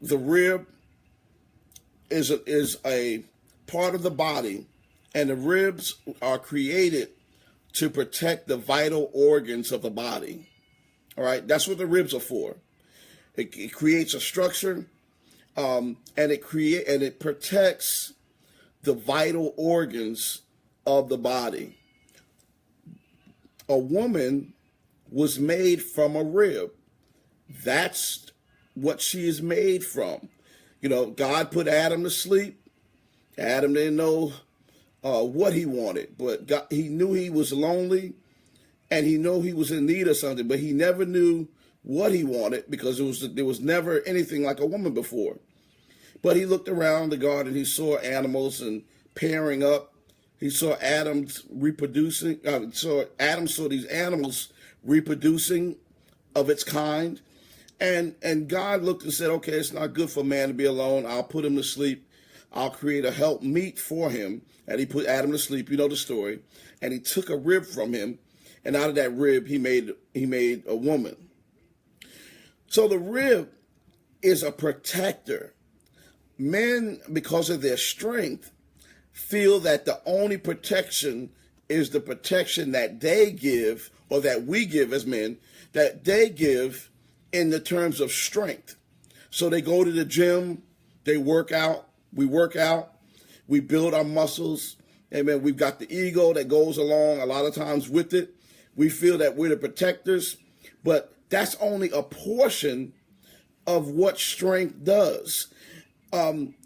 the rib is a part of the body, and the ribs are created to protect the vital organs of the body. All right, that's what the ribs are for. It creates a structure, and it protects the vital organs of the body. A woman was made from a rib. That's what she is made from. God put Adam to sleep. Adam didn't know what he wanted, but he knew he was lonely, and he knew he was in need of something, but he never knew what he wanted because there was never anything like a woman before. But he looked around the garden. He saw animals and pairing up. He saw Adam saw these animals reproducing of its kind. And God looked and said, okay, it's not good for man to be alone. I'll put him to sleep. I'll create a help meet for him. And he put Adam to sleep. You know the story. And he took a rib from him. And out of that rib, he made a woman. So the rib is a protector. Men, because of their strength, feel that the only protection is the protection that they give, or that we give as men, that they give in the terms of strength. So they go to the gym, they work out, we build our muscles. Amen. We've got the ego that goes along a lot of times with it. We feel that we're the protectors, but that's only a portion of what strength does.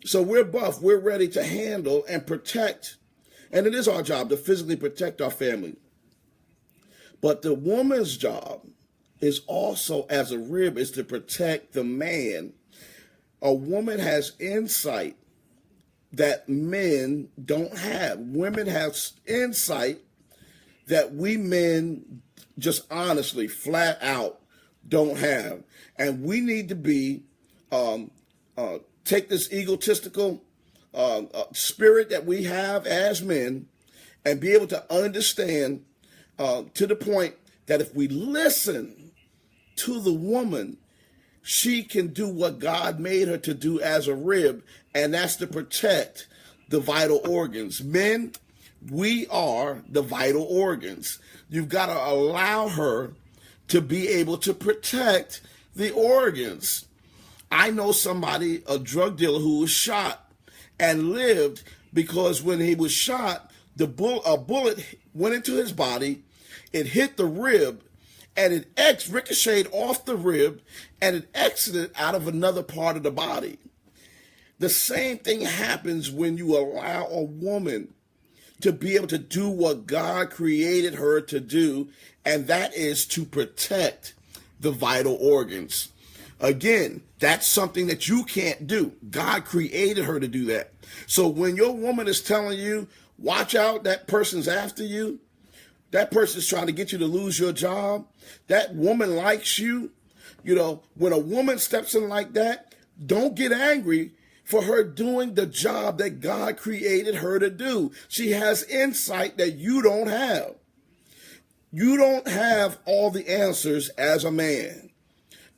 So we're buff, we're ready to handle and protect, and it is our job to physically protect our family. But the woman's job is also, as a rib, is to protect the man. A woman has insight that men don't have. Women have insight that we men just honestly, flat out, don't have. And we need to be take this egotistical spirit that we have as men and be able to understand to the point that if we listen to the woman, she can do what God made her to do as a rib, and that's to protect the vital organs. Men, we are the vital organs. You've got to allow her to be able to protect the organs. I know somebody, a drug dealer, who was shot and lived because when he was shot, a bullet went into his body, it hit the rib, and it ricocheted off the rib, and it exited out of another part of the body. The same thing happens when you allow a woman to be able to do what God created her to do, and that is to protect the vital organs. Again, that's something that you can't do. God created her to do that. So when your woman is telling you, watch out, that person's after you, that person's trying to get you to lose your job, that woman likes you, when a woman steps in like that, don't get angry for her doing the job that God created her to do. She has insight that you don't have. You don't have all the answers as a man.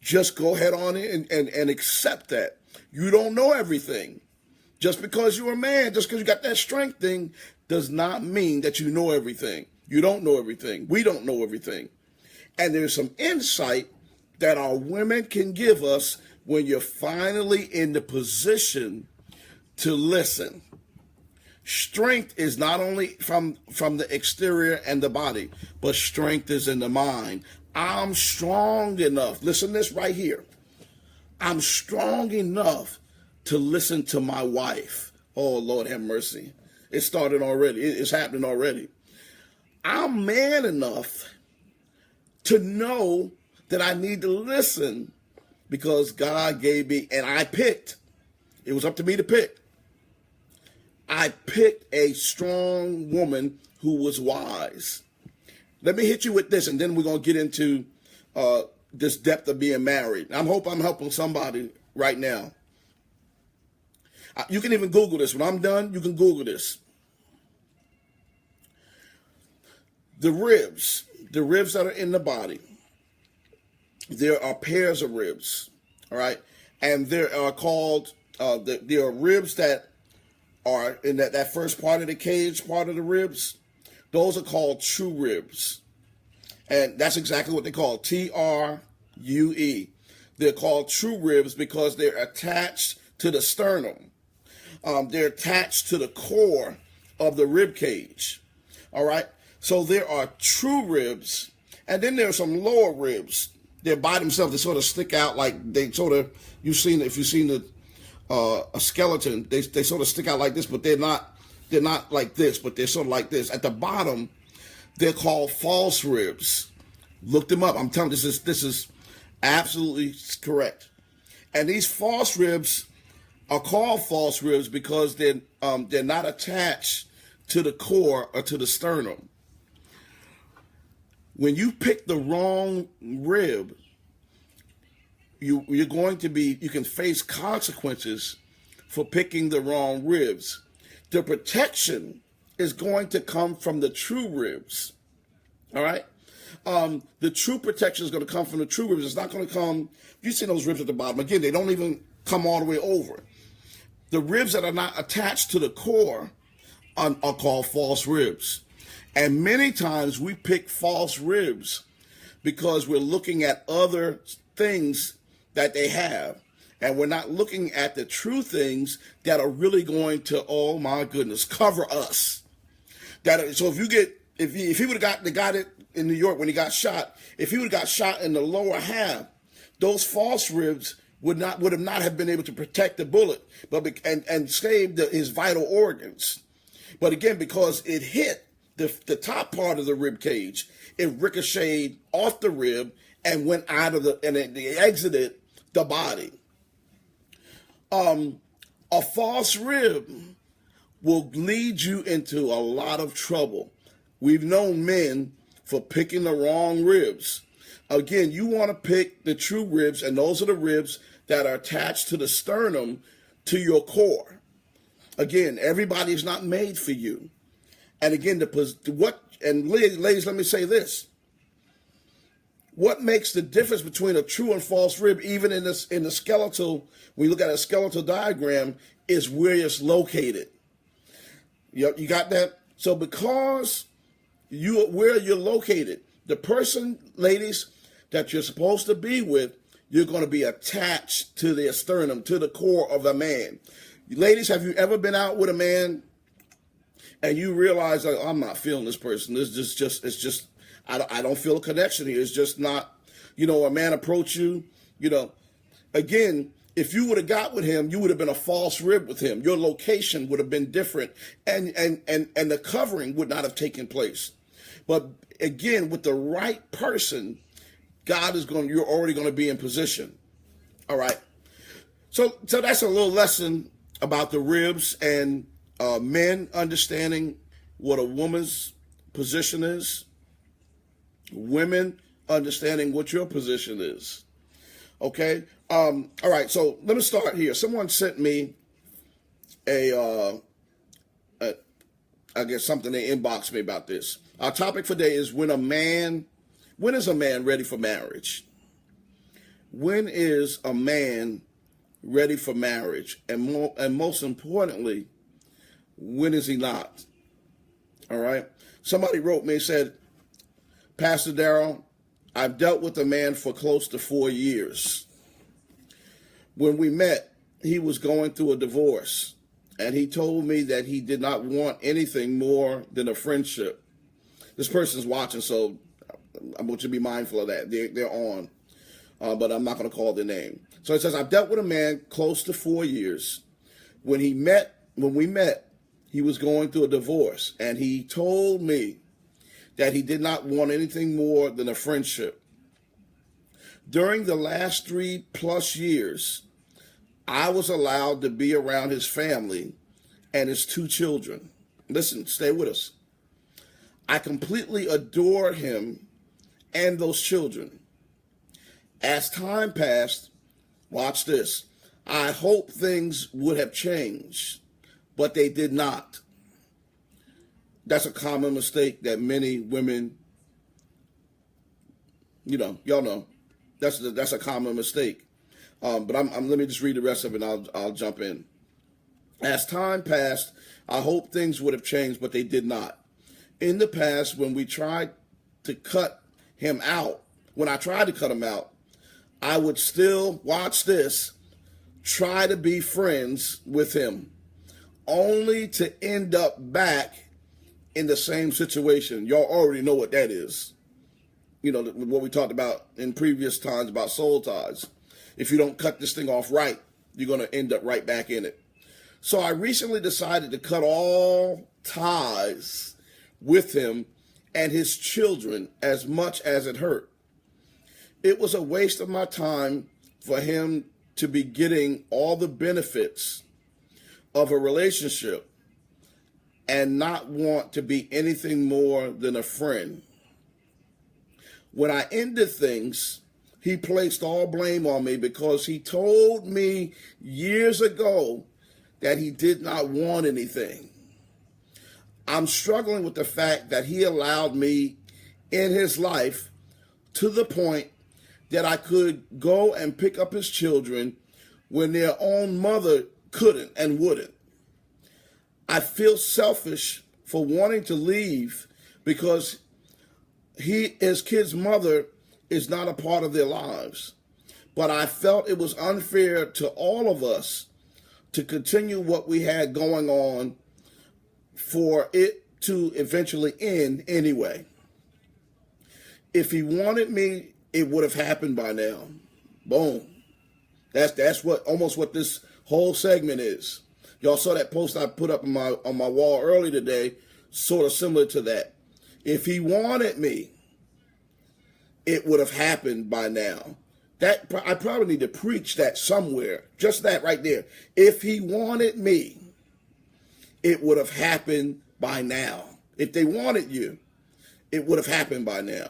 Just go ahead on it and accept that. You don't know everything. Just because you're a man, just because you got that strength thing, does not mean that you know everything. You don't know everything. We don't know everything. And there's some insight that our women can give us when you're finally in the position to listen. Strength is not only from the exterior and the body, but strength is in the mind. I'm strong enough. Listen to this right here. I'm strong enough to listen to my wife. Oh, Lord have mercy. It started already. It's happening already. I'm man enough to know that I need to listen because God gave me, and I picked. It was up to me to pick. I picked a strong woman who was wise. Let me hit you with this, and then we're going to get into this depth of being married. I hope I'm helping somebody right now. You can even Google this. When I'm done, you can Google this. The ribs that are in the body, there are pairs of ribs, all right? And there are called, there are ribs that are in that first part of the cage, part of the ribs. Those are called true ribs. And that's exactly what they call, TRUE. They're called true ribs because they're attached to the sternum. They're attached to the core of the rib cage. All right. So there are true ribs, and then there are some lower ribs. They're by themselves. They sort of stick out like they sort of. If you've seen a skeleton, they sort of stick out like this, but they're not like this, but they're sort of like this. At the bottom, they're called false ribs. Look them up. I'm telling you, this is absolutely correct. And these false ribs are called false ribs because they're not attached to the core or to the sternum. When you pick the wrong rib, you can face consequences for picking the wrong ribs. The protection is going to come from the true ribs. All right? The true protection is going to come from the true ribs. It's not going to come, you see those ribs at the bottom. Again, they don't even come all the way over. The ribs that are not attached to the core are called false ribs. And many times we pick false ribs because we're looking at other things that they have. And we're not looking at the true things that are really going to, oh my goodness, cover us. So if he would have got it in New York when he got shot, if he would have got shot in the lower half, those false ribs would not have been able to protect the bullet, and save his vital organs. But again, because it hit the top part of the rib cage, it ricocheted off the rib and went out of and it exited the body. A false rib will lead you into a lot of trouble. We've known men for picking the wrong ribs. Again, you want to pick the true ribs, and those are the ribs that are attached to the sternum, to your core. Again, everybody is not made for you. And again, ladies, let me say this. What makes the difference between a true and false rib, even in the skeletal, when you look at a skeletal diagram, is where it's located. You got that? So because where you're located, the person, ladies, that you're supposed to be with, you're going to be attached to their sternum, to the core of a man. Ladies, have you ever been out with a man and you realize, like, I'm not feeling this person. It's just, I don't feel a connection here. It's just not, a man approach you, again, if you would have got with him, you would have been a false rib with him. Your location would have been different, and the covering would not have taken place. But again, with the right person, you're already going to be in position. All right. So that's a little lesson about the ribs and men understanding what a woman's position is, women understanding what your position is. Okay. All right. So let me start here. Someone sent me I guess something, they inboxed me about this. Our topic for today is when is a man ready for marriage? When is a man ready for marriage? And most importantly, when is he not? All right. Somebody wrote me and said, Pastor Darryl, I've dealt with a man for close to 4 years. When we met, he was going through a divorce, and he told me that he did not want anything more than a friendship. This person's watching, so I want you to be mindful of that. They're on, but I'm not going to call their name. So it says, I've dealt with a man close to 4 years. When we met, he was going through a divorce, and he told me that he did not want anything more than a friendship. During the last 3+ years, I was allowed to be around his family and his 2 children. Listen, stay with us. I completely adored him and those children. As time passed, watch this, I hoped things would have changed, but they did not. That's a common mistake that many women, y'all know, that's a common mistake. But let me just read the rest of it and I'll jump in. As time passed, I hoped things would have changed, but they did not. In the past, when we tried to cut him out, when I tried to cut him out, I would still, watch this, try to be friends with him, only to end up back in the same situation. Y'all already know what that is. You know, what we talked about in previous times about soul ties. If you don't cut this thing off right, you're going to end up right back in it. So I recently decided to cut all ties with him and his children as much as it hurt. It was a waste of my time for him to be getting all the benefits of a relationship and not want to be anything more than a friend. When I ended things, he placed all blame on me because he told me years ago that he did not want anything. I'm struggling with the fact that he allowed me in his life to the point that I could go and pick up his children when their own mother couldn't and wouldn't. I feel selfish for wanting to leave because his kid's mother is not a part of their lives. But I felt it was unfair to all of us to continue what we had going on for it to eventually end anyway. If he wanted me, it would have happened by now. Boom. That's almost what this whole segment is. Y'all saw that post I put up on my wall early today, sort of similar to that. If he wanted me, it would have happened by now. That I probably need to preach that somewhere. Just that right there. If he wanted me, it would have happened by now. If they wanted you, it would have happened by now.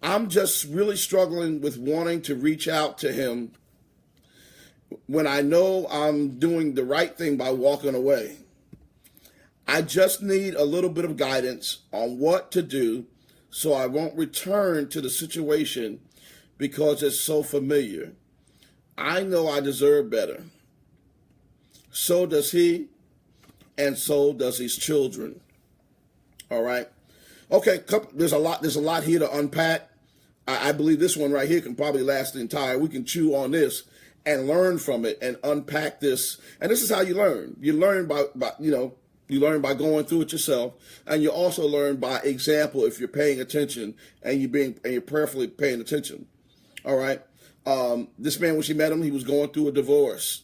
I'm just really struggling with wanting to reach out to him when I know I'm doing the right thing by walking away. I just need a little bit of guidance on what to do so I won't return to the situation because it's so familiar. I know I deserve better. So does he, and so does his children. All right. Okay, there's a lot here to unpack. I believe this one right here can probably last the entire. We can chew on this and learn from it and unpack this. And this is how you learn. You learn by you learn by going through it yourself, and you also learn by example if you're paying attention and you're prayerfully paying attention. All right. This man, when she met him, he was going through a divorce,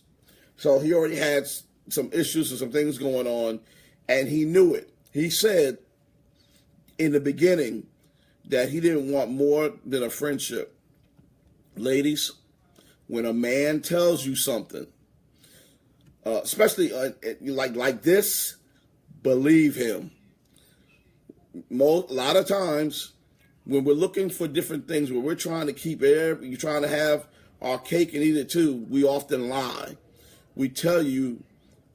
so he already had some issues and some things going on, and he knew it. He said in the beginning that he didn't want more than a friendship. Ladies, when a man tells you something, especially like this, believe him. A lot of times when we're looking for different things, when we're trying to you're trying to have our cake and eat it too, we often lie. We tell you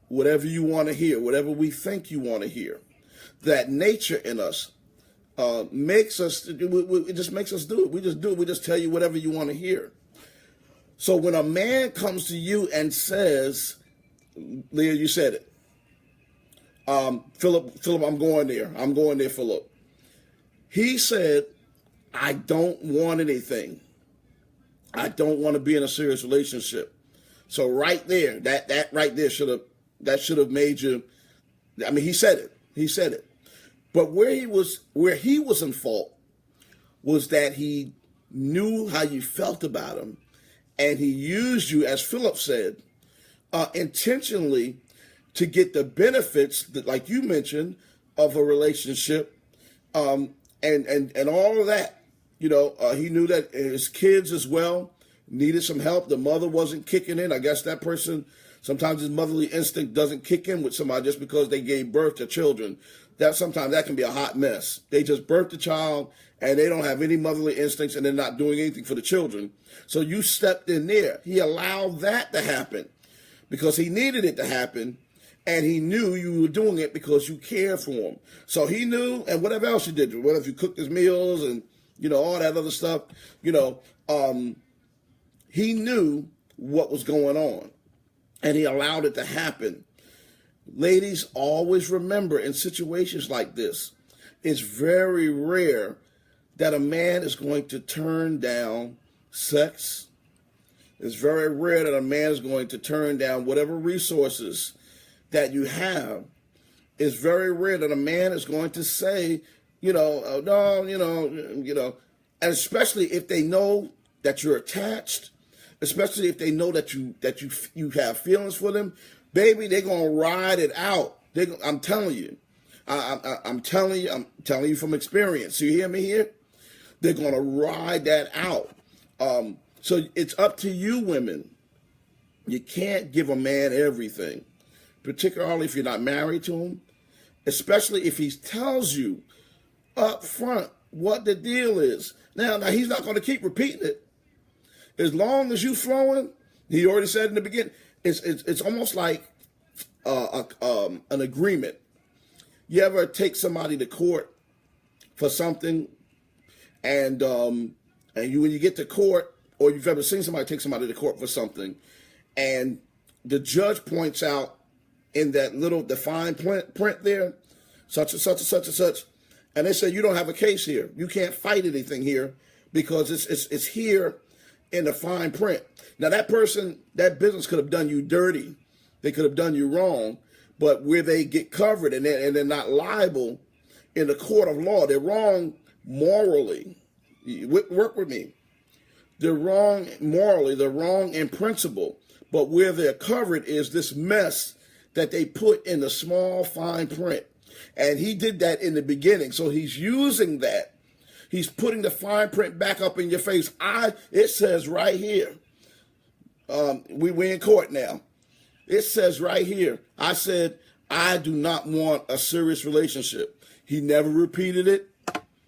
whatever you want to hear, whatever we think you want to hear. That nature in us makes us, it just makes us do it. We just do it. We just tell you whatever you want to hear. So when a man comes to you and says, Leah, you said it. Philip, I'm going there, Philip. He said, I don't want anything. I don't want to be in a serious relationship. So right there, that right there should have made you. I mean, he said it. But where he was in fault was that he knew how you felt about him, and he used you, as Philip said, intentionally to get the benefits that, like you mentioned, of a relationship, and all of that. He knew that his kids as well needed some help. The mother wasn't kicking in. I guess that person, sometimes his motherly instinct doesn't kick in with somebody just because they gave birth to children. Sometimes that can be a hot mess. They just birthed the child and they don't have any motherly instincts and they're not doing anything for the children. So you stepped in there. He allowed that to happen because he needed it to happen, and he knew you were doing it because you cared for him. So he knew, and whatever else you did, whether you cooked his meals and all that other stuff, He knew what was going on, and he allowed it to happen. Ladies, always remember, in situations like this, it's very rare that a man is going to turn down sex. It's very rare that a man is going to turn down whatever resources that you have. It's very rare that a man is going to say, no, and especially if they know that you're attached, especially if they know that you have feelings for them, baby, they're gonna ride it out. I'm telling you, I'm telling you from experience. You hear me here? They're gonna ride that out. So it's up to you, women. You can't give a man everything, particularly if you're not married to him, especially if he tells you up front what the deal is. Now he's not going to keep repeating it. As long as you flowing, he already said in the beginning, it's almost like an agreement. You ever take somebody to court for something, and when you get to court, or you've ever seen somebody take somebody to court for something, and the judge points out in that little defined print there, such and such and such and such, and they say you don't have a case here. You can't fight anything here because it's here in the fine print. Now that person, that business could have done you dirty. They could have done you wrong, but where they get covered and they're not liable in the court of law, they're wrong morally. Work with me. They're wrong morally, they're wrong in principle, but where they're covered is this mess that they put in the small fine print. And he did that in the beginning, so he's using that. He's putting the fine print back up in your face. It says right here, we in court now. It says right here, I said, I do not want a serious relationship. He never repeated it.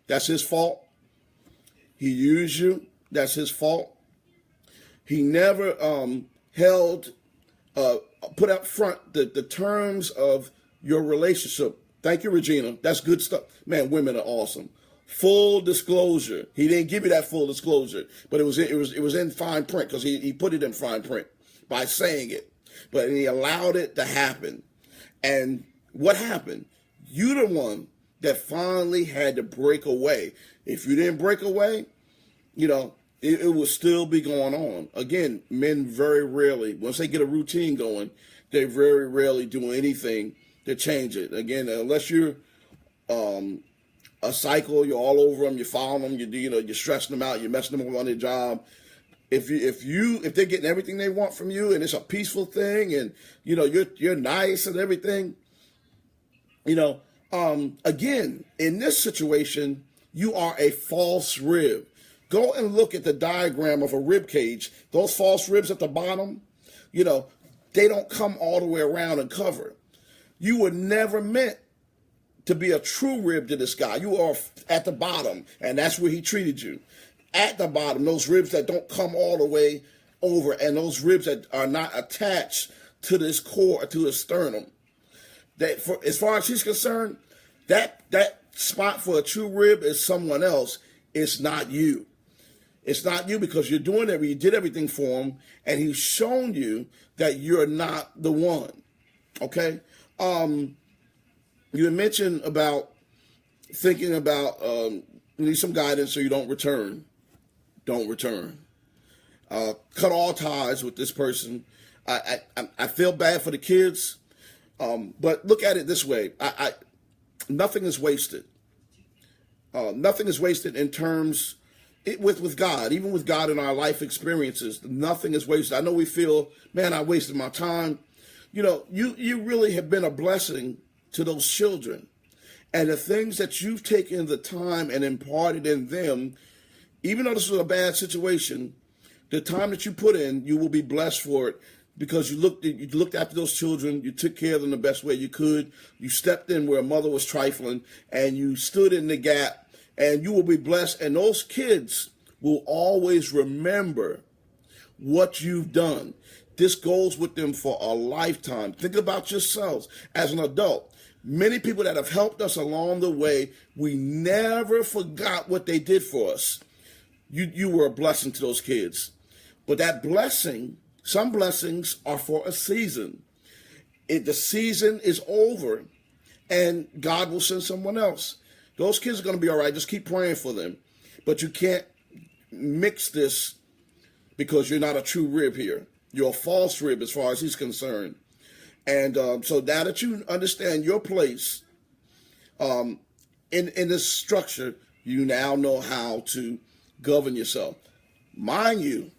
That's his fault. He used you. That's his fault. He never put up front the terms of your relationship. Thank you, Regina. That's good stuff. Man, women are awesome. Full disclosure. He didn't give you that full disclosure, but it was in fine print because he put it in fine print by saying it. But he allowed it to happen. And what happened? You're the one that finally had to break away. If you didn't break away, it will still be going on. Again, men very rarely, once they get a routine going, they very rarely do anything to change it. Again, unless you're a cycle, you're all over them, you're following them, you're stressing them out, you're messing them up on their job. If they're getting everything they want from you and it's a peaceful thing and you're nice and everything, again, in this situation, you are a false rib. Go and look at the diagram of a rib cage. Those false ribs at the bottom, they don't come all the way around and cover. You were never meant to be a true rib to this guy. You are at the bottom, and that's where he treated you. At the bottom, those ribs that don't come all the way over, and those ribs that are not attached to this core, to his sternum. As far as he's concerned, that spot for a true rib is someone else. It's not you. It's not you because you did everything for him, and he's shown you that you're not the one. Okay? You mentioned about thinking about you need some guidance so you don't return. Don't return. Cut all ties with this person. I feel bad for the kids, but look at it this way. Nothing is wasted. Nothing is wasted in terms with God, even with God in our life experiences. Nothing is wasted. I know we feel, man, I wasted my time. You really have been a blessing to those children. And the things that you've taken the time and imparted in them, even though this was a bad situation, the time that you put in, you will be blessed for it because you looked after those children, you took care of them the best way you could, you stepped in where a mother was trifling, and you stood in the gap, and you will be blessed. And those kids will always remember what you've done. This goes with them for a lifetime. Think about yourselves as an adult. Many people that have helped us along the way, we never forgot what they did for us. You were a blessing to those kids. But that blessing, some blessings are for a season. The season is over, and God will send someone else. Those kids are going to be all right. Just keep praying for them. But you can't mix this, because you're not a true rib here. You're a false rib as far as he's concerned. And so now that you understand your place in this structure, you now know how to govern yourself. Mind you,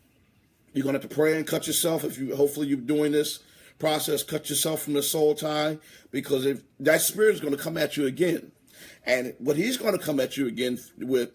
you're going to have to pray and cut yourself. Hopefully you're doing this process, cut yourself from the soul tie, because if that spirit is going to come at you again. And what he's going to come at you again with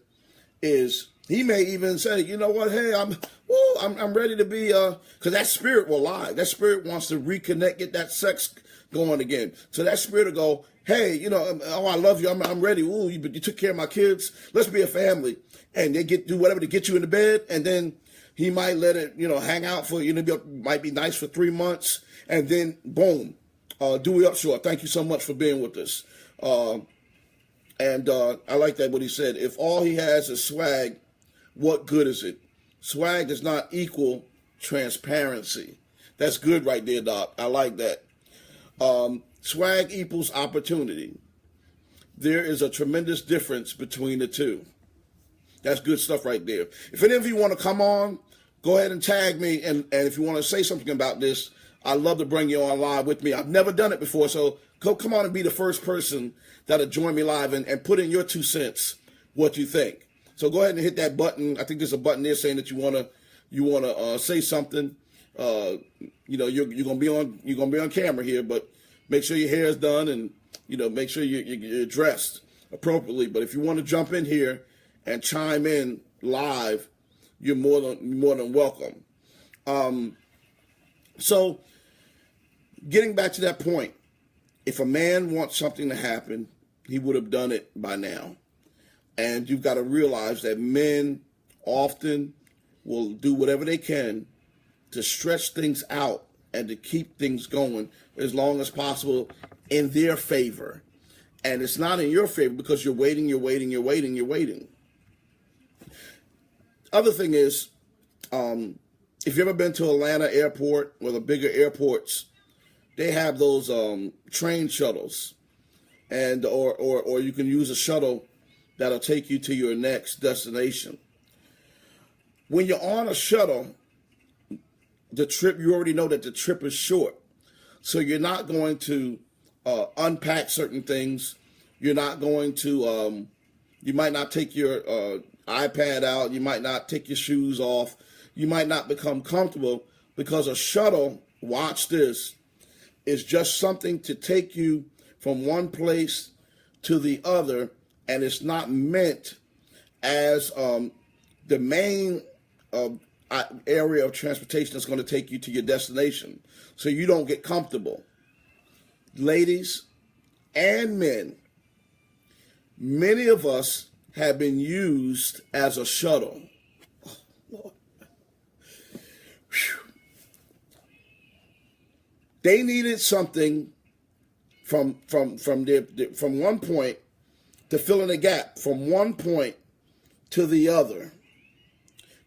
is, he may even say, you know what, hey, I'm ready to be, because that spirit will lie. That spirit wants to reconnect, get that sex going again. So that spirit will go, hey, oh, I love you, I'm ready. Ooh, you took care of my kids. Let's be a family. And they do whatever to get you in the bed, and then he might let it, hang out for, might be nice for 3 months, and then boom, Dewey Upshur, thank you so much for being with us. And I like that what he said. If all he has is swag, what good is it? Swag does not equal transparency. That's good right there, Doc. I like that. Swag equals opportunity. There is a tremendous difference between the two. That's good stuff right there. If any of you want to come on, go ahead and tag me. And if you want to say something about this, I'd love to bring you on live with me. I've never done it before, so come on and be the first person that'll join me live and put in your 2 cents what you think. So go ahead and hit that button. I think there's a button there saying that you wanna say something. You're gonna be on camera here, but make sure your hair is done and make sure you're dressed appropriately. But if you want to jump in here and chime in live, you're more than welcome. So getting back to that point, if a man wants something to happen, he would have done it by now. And you've got to realize that men often will do whatever they can to stretch things out and to keep things going as long as possible in their favor. And it's not in your favor because you're waiting. Other thing is, if you've ever been to Atlanta airport or the bigger airports, they have those train shuttles, and or you can use a shuttle that'll take you to your next destination. When you're on a shuttle, you already know that the trip is short, so you're not going to unpack certain things. You're not going to. You might not take your iPad out. You might not take your shoes off. You might not become comfortable because a shuttle, watch this, is just something to take you from one place to the other, and it's not meant as the main area of transportation that's going to take you to your destination, so you don't get comfortable. Ladies and men, many of us have been used as a shuttle. Oh, Lord. They needed something from one point to fill in a gap, from one point to the other.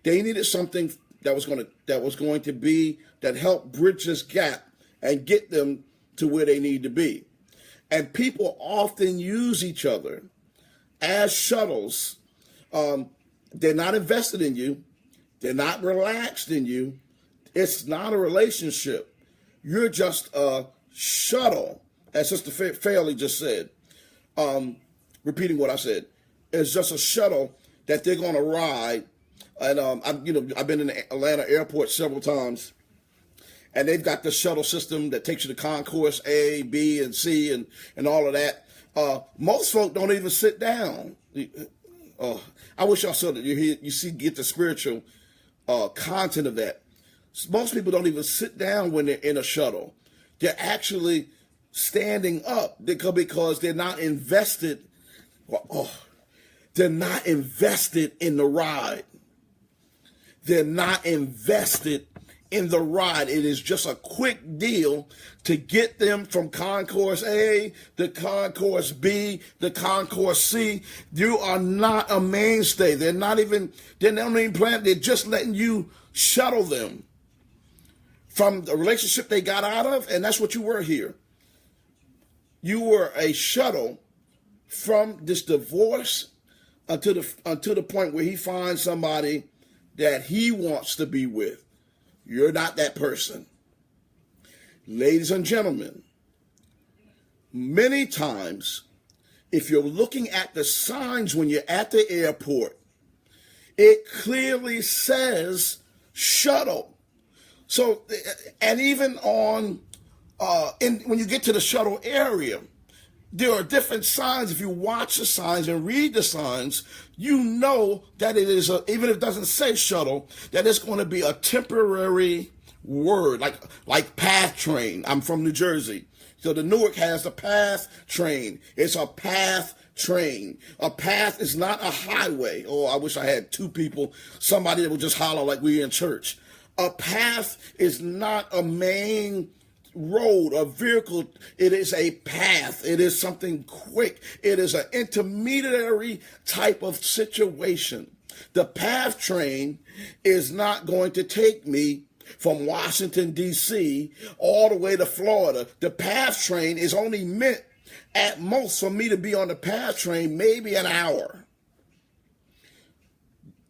They needed something that was going to help bridge this gap and get them to where they need to be. And people often use each other as shuttles. They're not invested in you. They're not relaxed in you. It's not a relationship. You're just a shuttle, as Sister Fairley just said. Repeating what I said, it's just a shuttle that they're going to ride. And I've been in the Atlanta airport several times, and they've got the shuttle system that takes you to concourse A, B, and C, and all of that. Most folk don't even sit down. I wish y'all saw that. Get the spiritual content of that. Most people don't even sit down when they're in a shuttle. They're actually standing up because they're not invested. They're not invested in the ride. They're not invested in the ride. It is just a quick deal to get them from concourse A to concourse B to concourse C. You are not a mainstay. They don't even plan. They're just letting you shuttle them from the relationship they got out of, and that's what you were here. You were a shuttle from this divorce until the point where he finds somebody that he wants to be with. You're not that person. Ladies and gentlemen, many times, if you're looking at the signs when you're at the airport, it clearly says shuttle. So, and even on, when you get to the shuttle area, there are different signs. If you watch the signs and read the signs, you know that it is, even if it doesn't say shuttle, that it's going to be a temporary word, like path train. I'm from New Jersey. So the Newark has the path train. It's a path train. A path is not a highway. Oh, I wish I had two people, somebody that would just holler like we in church. A path is not a main road, a vehicle. It is a path. It is something quick. It is an intermediary type of situation. The path train is not going to take me from Washington, D.C. all the way to Florida. The path train is only meant at most for me to be on the path train maybe an hour.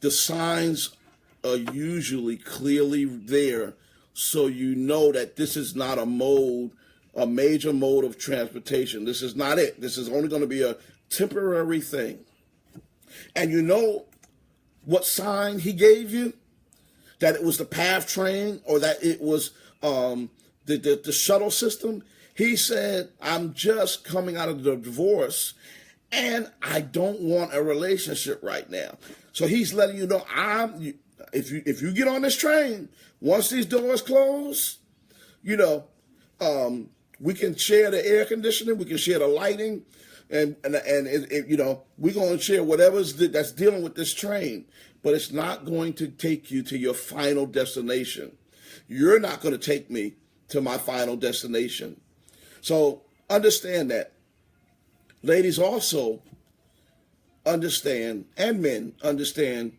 The signs are usually clearly there, so you know that this is not a major mode of transportation. This is not it. This is only going to be a temporary thing. And you know what sign he gave you? That it was the path train, or that it was the shuttle system. He said, I'm just coming out of the divorce, and I don't want a relationship right now. So he's letting you know, if you get on this train, once these doors close, we can share the air conditioning, we can share the lighting, and we're going to share whatever's that's dealing with this train. But it's not going to take you to your final destination. You're not going to take me to my final destination. So understand that. Ladies also understand, and men understand,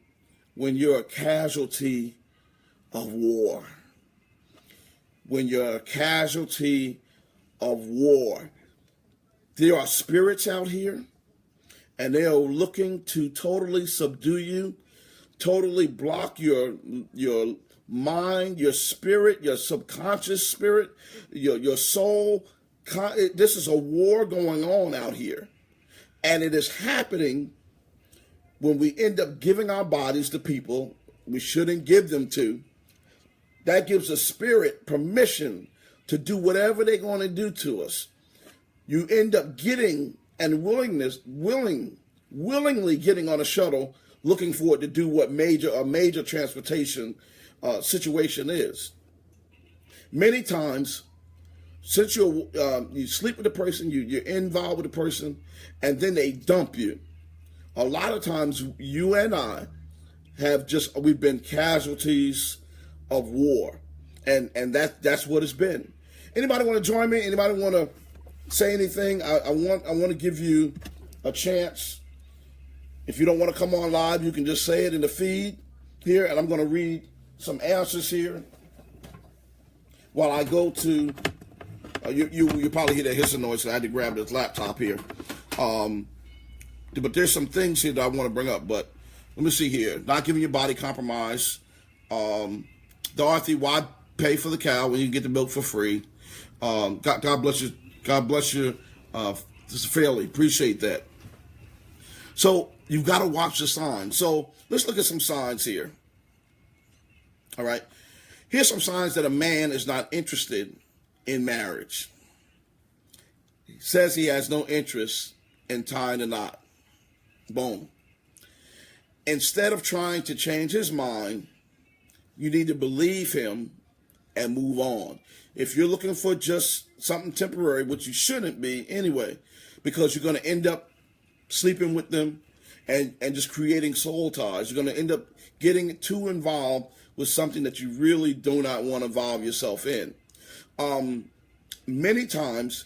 when you're a casualty of war. When you're a casualty of war, there are spirits out here, and they are looking to totally subdue you, totally block your mind, your spirit, your subconscious spirit, your soul. This is a war going on out here. And it is happening when we end up giving our bodies to people we shouldn't give them to. That gives the spirit permission to do whatever they're going to do to us. You end up getting and willingly getting on a shuttle, looking for it to do what a major transportation situation is. Many times, since you sleep with the person, you're involved with the person, and then they dump you. A lot of times, you and I we've been casualties of war, and that's what it's been. Anybody want to join me? Anybody want to say anything? I want to give you a chance. If you don't want to come on live, you can just say it in the feed here, and I'm going to read some answers here while I go to. You probably hear that hissing noise, so I had to grab this laptop here. But there's some things here that I want to bring up. But let me see here. Not giving your body compromise. Dorothy, why pay for the cow when you can get the milk for free? God bless you. God bless you. This is fairly appreciate that. So you've got to watch the signs. So let's look at some signs here. All right. Here's some signs that a man is not interested in marriage. He says he has no interest in tying a knot. Boom. Instead of trying to change his mind, you need to believe him and move on. If you're looking for just something temporary, which you shouldn't be anyway, because you're going to end up sleeping with them and just creating soul ties. You're going to end up getting too involved with something that you really do not want to involve yourself in. Many times,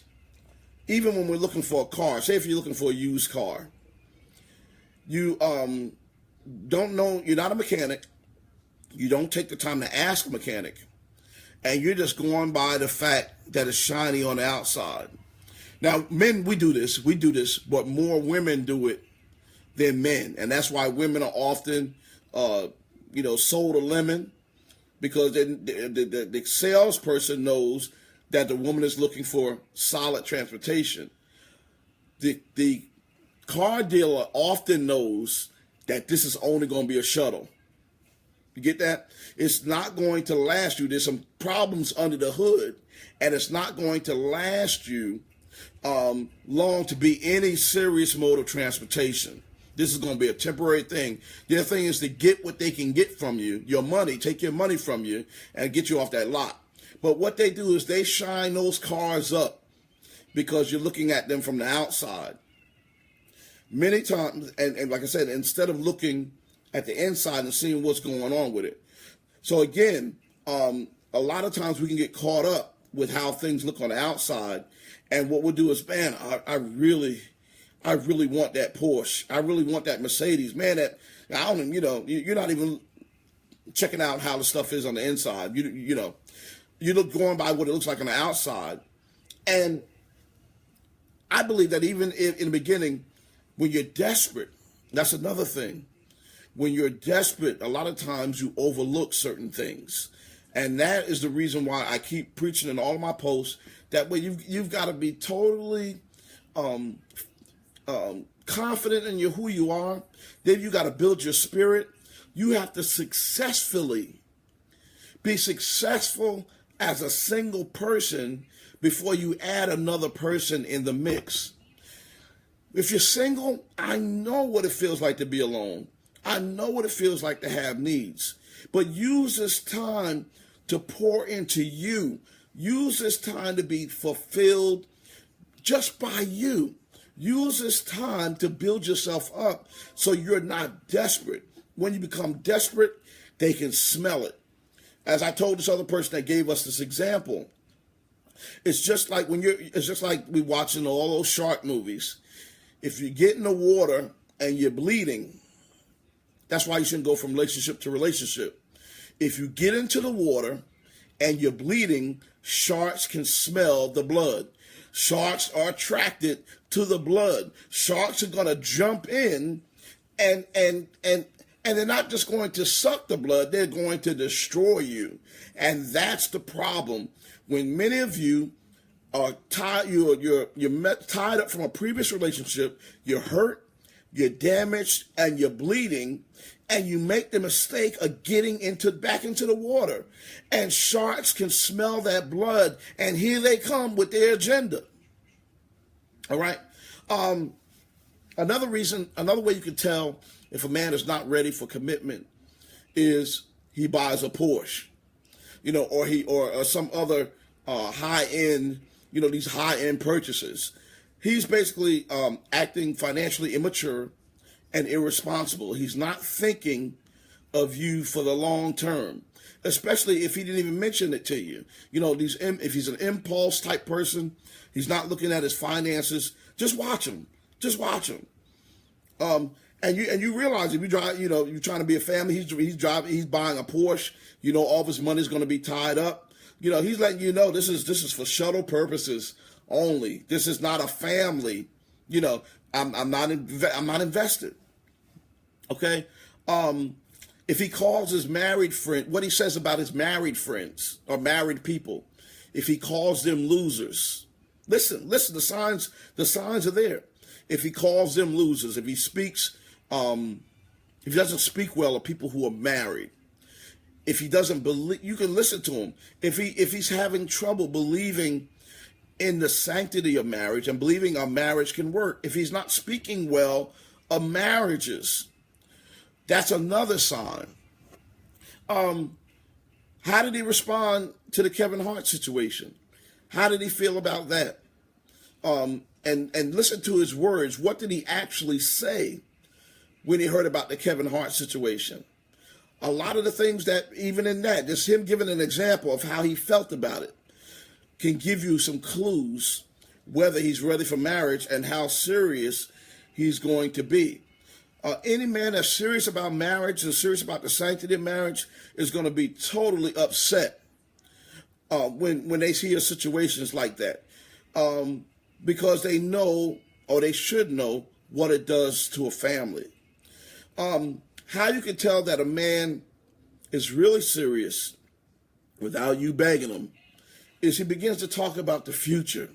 even when we're looking for a car, say if you're looking for a used car, you don't know, you're not a mechanic, you don't take the time to ask a mechanic, and you're just going by the fact that it's shiny on the outside. Now, men, we do this, but more women do it than men, and that's why women are often, sold a lemon, because the salesperson knows that the woman is looking for solid transportation. The car dealer often knows that this is only going to be a shuttle. You get that? It's not going to last you. There's some problems under the hood, and it's not going to last you long to be any serious mode of transportation. This is going to be a temporary thing. Their thing is to get what they can get from you, your money, take your money from you, and get you off that lot. But what they do is they shine those cars up because you're looking at them from the outside. Many times, and like I said, instead of looking at the inside and seeing what's going on with it. So again, a lot of times we can get caught up with how things look on the outside. And what we'll do is, man, I really want that Porsche. I really want that Mercedes. Man, you're not even checking out how the stuff is on the inside. You look going by what it looks like on the outside. And I believe that even in the beginning, when you're desperate, that's another thing. When you're desperate, a lot of times you overlook certain things. And that is the reason why I keep preaching in all of my posts. That way you've got to be totally confident in who you are. Then you got to build your spirit. You have to be successful as a single person before you add another person in the mix. If you're single, I know what it feels like to be alone. I know what it feels like to have needs. But use this time to pour into you. Use this time to be fulfilled just by you. Use this time to build yourself up so you're not desperate. When you become desperate, they can smell it. As I told this other person that gave us this example, it's just like we watching all those shark movies. If you get in the water and you're bleeding, that's why you shouldn't go from relationship to relationship. If you get into the water and you're bleeding, sharks can smell the blood. Sharks are attracted to the blood. Sharks are going to jump in and they're not just going to suck the blood, they're going to destroy you. And that's the problem. When many of you are tied, you're tied up from a previous relationship, you're hurt, you're damaged, and you're bleeding, and you make the mistake of getting back into the water. And sharks can smell that blood, and here they come with their agenda. All right? Another way you can tell if a man is not ready for commitment is he buys a Porsche, or some other high-end, these high-end purchases. He's basically acting financially immature and irresponsible. He's not thinking of you for the long term, especially if he didn't even mention it to you. If he's an impulse type person, he's not looking at his finances. Just watch him. Just watch him. And you realize if you drive, you're trying to be a family. He's buying a Porsche. All of his money is going to be tied up. He's letting you know this is for shuttle purposes only. This is not a family. I'm not invested. Okay. If he calls his married friend, what he says about his married friends or married people, if he calls them losers, listen, the signs are there. If he calls them losers, if he speaks, if he doesn't speak well of people who are married, if he doesn't believe, you can listen to him. If he's having trouble believing in the sanctity of marriage and believing a marriage can work, if he's not speaking well of marriages, that's another sign. How did he respond to the Kevin Hart situation? How did he feel about that? And listen to his words. What did he actually say when he heard about the Kevin Hart situation? A lot of the things that, even in that, just him giving an example of how he felt about it, can give you some clues whether he's ready for marriage and how serious he's going to be. Any man that's serious about marriage and serious about the sanctity of marriage is going to be totally upset when they see situations like that, because they know, or they should know, what it does to a family. How you can tell that a man is really serious without you begging him is he begins to talk about the future.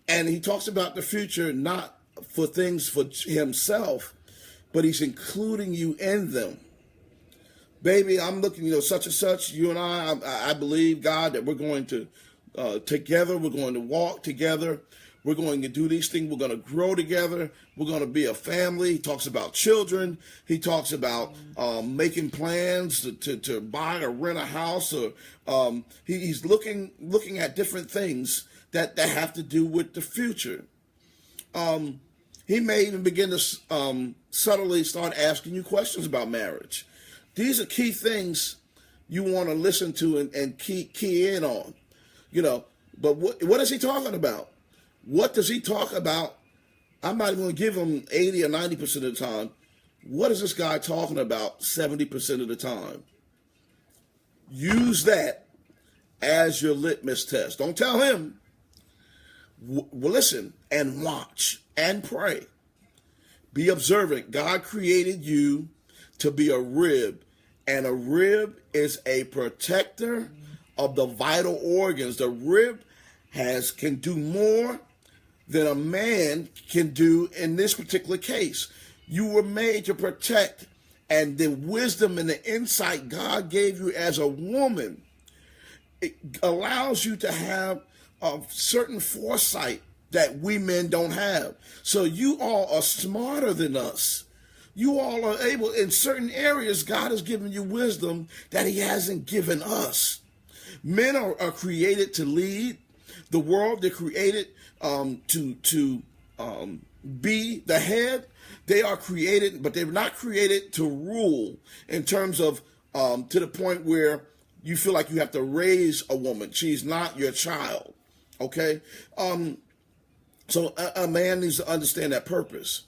And he talks about the future not for things for himself, but he's including you in them. Baby, I'm looking, such and such, you and I believe, God, that we're going to, together, we're going to walk together. We're going to do these things. We're going to grow together. We're going to be a family. He talks about children. He talks about making plans to buy or rent a house. Or he's looking at different things that have to do with the future. He may even begin to subtly start asking you questions about marriage. These are key things you want to listen to and key in on. But what is he talking about? What does he talk about? I'm not even going to give him 80 or 90% of the time. What is this guy talking about 70% of the time? Use that as your litmus test. Don't tell him. Listen and watch and pray. Be observant. God created you to be a rib, and a rib is a protector of the vital organs. The rib can do more than a man can do in this particular case. You were made to protect, and the wisdom and the insight God gave you as a woman, it allows you to have a certain foresight that we men don't have. So you all are smarter than us. You all are able, in certain areas, God has given you wisdom that he hasn't given us. Men are created to lead the world. They're created to be the head. They are created, but they're not created to rule in terms of to the point where you feel like you have to raise a woman. She's not your child. Okay? So a man needs to understand that purpose.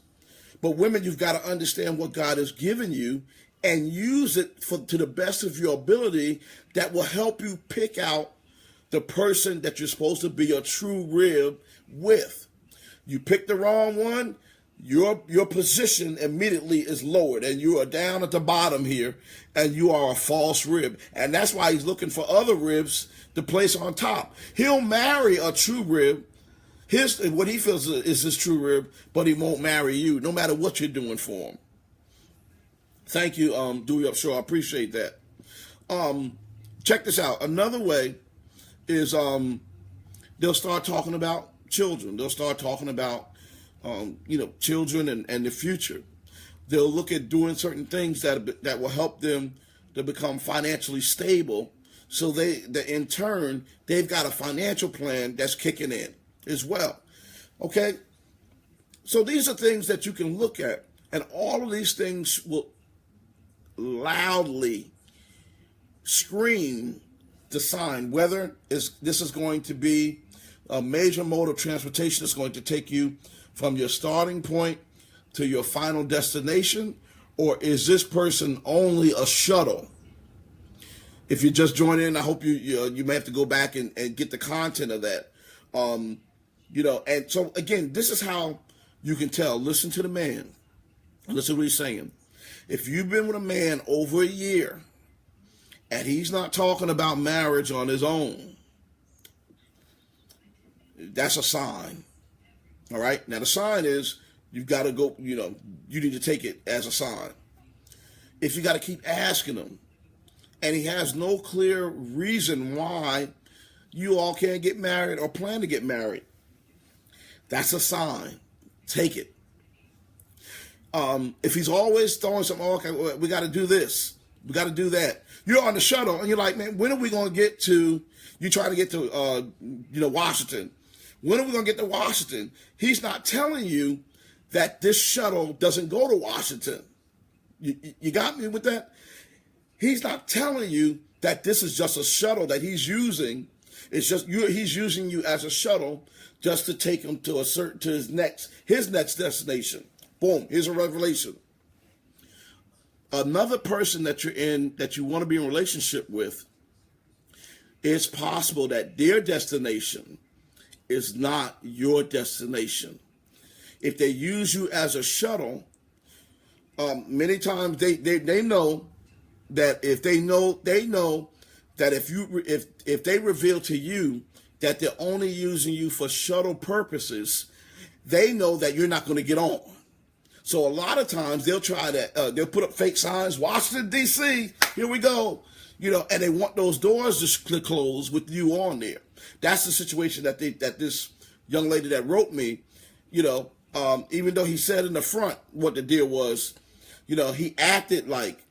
But women, you've got to understand what God has given you and use it to the best of your ability that will help you pick out the person that you're supposed to be a true rib with. You pick the wrong one, your position immediately is lowered, and you are down at the bottom here, and you are a false rib. And that's why he's looking for other ribs to place on top. He'll marry a true rib, what he feels is his true rib, but he won't marry you, no matter what you're doing for him. Thank you, Dewey Upshaw. I appreciate that. Check this out. Another way is they'll start talking about children. They'll start talking about children and the future. They'll look at doing certain things that will help them to become financially stable. So that in turn, they've got a financial plan that's kicking in as well. Okay? So these are things that you can look at, and all of these things will loudly scream the sign whether this is going to be a major mode of transportation that's going to take you from your starting point to your final destination, or is this person only a shuttle? If you just joined in, I hope you may have to go back and get the content of that. And so again, this is how you can tell. Listen to the man. Listen to what he's saying. If you've been with a man over a year and he's not talking about marriage on his own, that's a sign. All right? Now, the sign is you've got to go, you need to take it as a sign. If you got to keep asking him and he has no clear reason why you all can't get married or plan to get married, that's a sign. Take it. If he's always throwing something, okay, we got to do this, we got to do that. You're on the shuttle and you're like, man, when are we going to get to? You try to get to, Washington. When are we going to get to Washington? He's not telling you that this shuttle doesn't go to Washington. You got me with that? He's not telling you that this is just a shuttle that he's using. It's just he's using you as a shuttle just to take him to his next destination. Boom, here's a revelation. Another person that you want to be in a relationship with, it's possible that their destination is not your destination. If they use you as a shuttle, many times they know that if they know that if they reveal to you that they're only using you for shuttle purposes, they know that you're not going to get on. So a lot of times they'll try to they'll put up fake signs, Washington D.C. Here we go, and they want those doors to close with you on there. That's the situation that this young lady that wrote me, even though he said in the front what the deal was, he acted like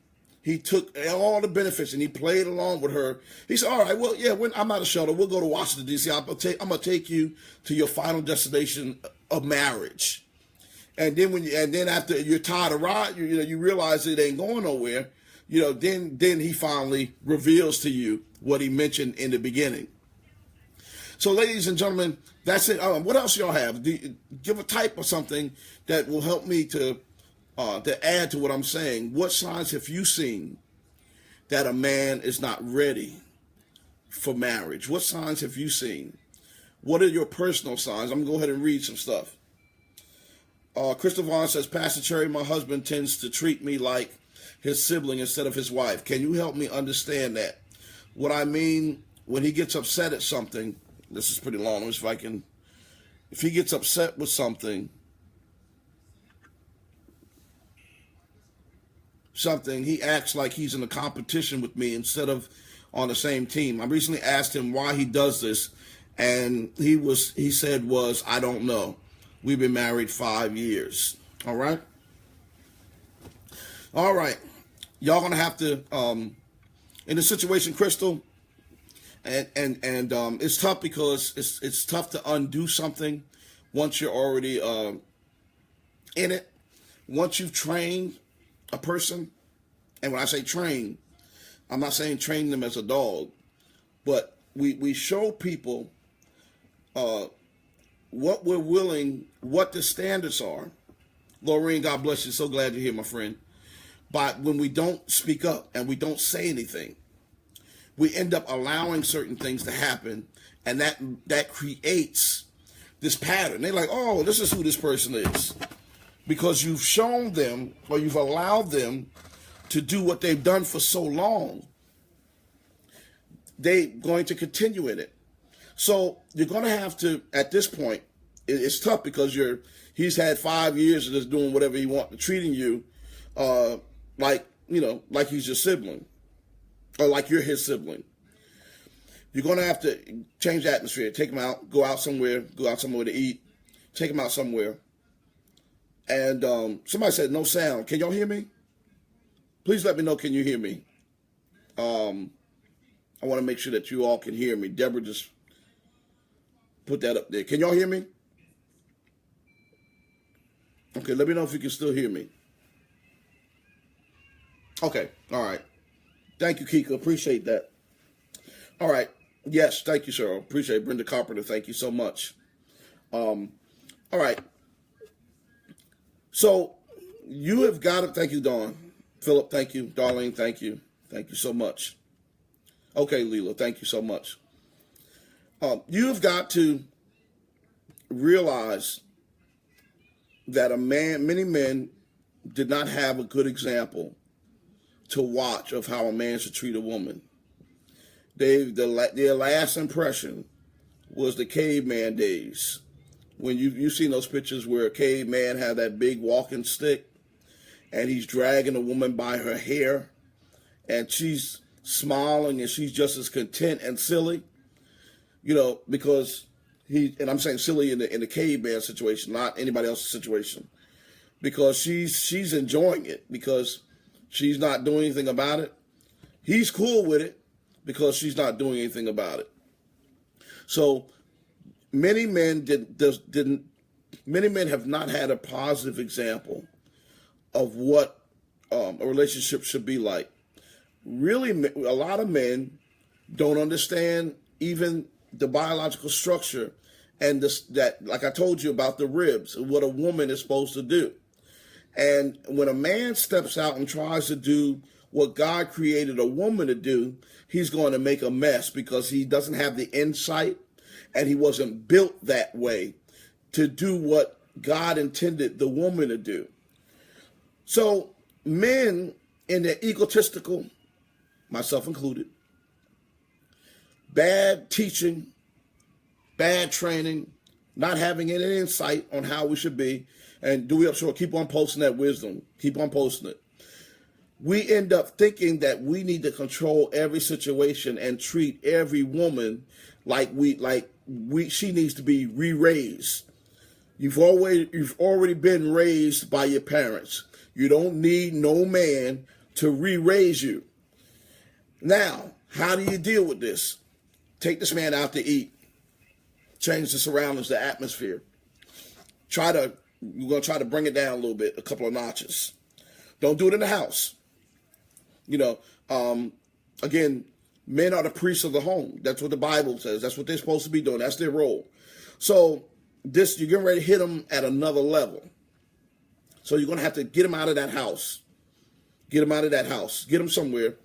he took all the benefits and he played along with her. He said, all right, well, yeah, I'm not a shuttle. We'll go to Washington, D.C. I'm going to take you to your final destination of marriage. And then after you're tired of riding, you realize it ain't going nowhere. Then he finally reveals to you what he mentioned in the beginning. So, ladies and gentlemen, that's it. What else y'all have? Give a type of something that will help me to add to what I'm saying. What signs have you seen that a man is not ready for marriage? What signs have you seen? What are your personal signs? I'm going to go ahead and read some stuff. Christopher says, Pastor Cherry, my husband tends to treat me like his sibling instead of his wife. Can you help me understand that? What I mean, when he gets upset at something, this is pretty long, if he gets upset with something, he acts like he's in a competition with me instead of on the same team. I recently asked him why he does this, and he said, I don't know. We've been married 5 years. All right. Y'all gonna have to in the situation, Crystal, and it's tough because it's tough to undo something once you're already in it. Once you've trained a person, and when I say train, I'm not saying train them as a dog, but we show people what we're willing, what the standards are. Lorraine, God bless you. So glad you're here, my friend. But when we don't speak up and we don't say anything, we end up allowing certain things to happen, and that creates this pattern. They're like, oh, this is who this person is. Because you've shown them, or you've allowed them to do what they've done for so long, they're going to continue in it. So you're going to have to, at this point, it's tough because he's had 5 years of just doing whatever he wants, treating you like he's your sibling, or like you're his sibling. You're going to have to change the atmosphere, take him out, go out somewhere to eat, take him out somewhere. And somebody said no sound. Can y'all hear me? Please let me know. Can you hear me? I want to make sure that you all can hear me. Deborah just put that up there. Can y'all hear me? Okay, let me know if you can still hear me. Okay, all right. Thank you, Kika. Appreciate that. All right. Yes, thank you, sir. Appreciate it. Brenda Carpenter, thank you so much. All right. So you have got to, thank you, Dawn. Philip, thank you. Darlene, thank you. Thank you so much. Okay, Leela, thank you so much. You have got to realize that many men did not have a good example to watch of how a man should treat a woman. Their last impression was the caveman days. When you've seen those pictures where a caveman had that big walking stick and he's dragging a woman by her hair and she's smiling and she's just as content and silly, because and I'm saying silly in the caveman situation, not anybody else's situation, because she's enjoying it because she's not doing anything about it. He's cool with it because she's not doing anything about it. So many men many men have not had a positive example of what a relationship should be like. really, a lot of men don't understand even the biological structure and this, that, like I told you about the ribs, what a woman is supposed to do. And when a man steps out and tries to do what God created a woman to do, he's going to make a mess because he doesn't have the insight and he wasn't built that way to do what God intended the woman to do. So men in their egotistical, myself included, bad teaching, bad training, not having any insight on how we should be, and Dewey Upshur, keep on posting that wisdom, keep on posting it. We end up thinking that we need to control every situation and treat every woman like she needs to be re-raised. You've already been raised by your parents. You don't need no man to re-raise you. Now, how do you deal with this? Take this man out to eat. Change the surroundings, the atmosphere. We're going to try to bring it down a little bit, a couple of notches. Don't do it in the house. Again, men are the priests of the home. That's what the Bible says. That's what they're supposed to be doing. That's their role. So you're getting ready to hit them at another level. So you're going to have to get them out of that house. Get them out of that house. Get them somewhere,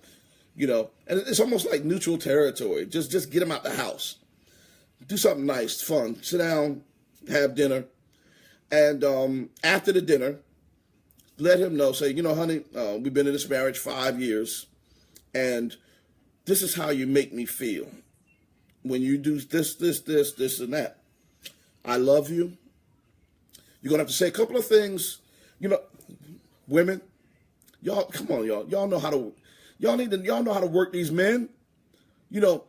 and it's almost like neutral territory. Just get them out the house. Do something nice, fun. Sit down, have dinner. And after the dinner, let him know, say, honey, we've been in this marriage 5 years, and this is how you make me feel. When you do this, and that. I love you. You're going to have to say a couple of things. Women, y'all, come on, y'all. Y'all know how to work these men. You're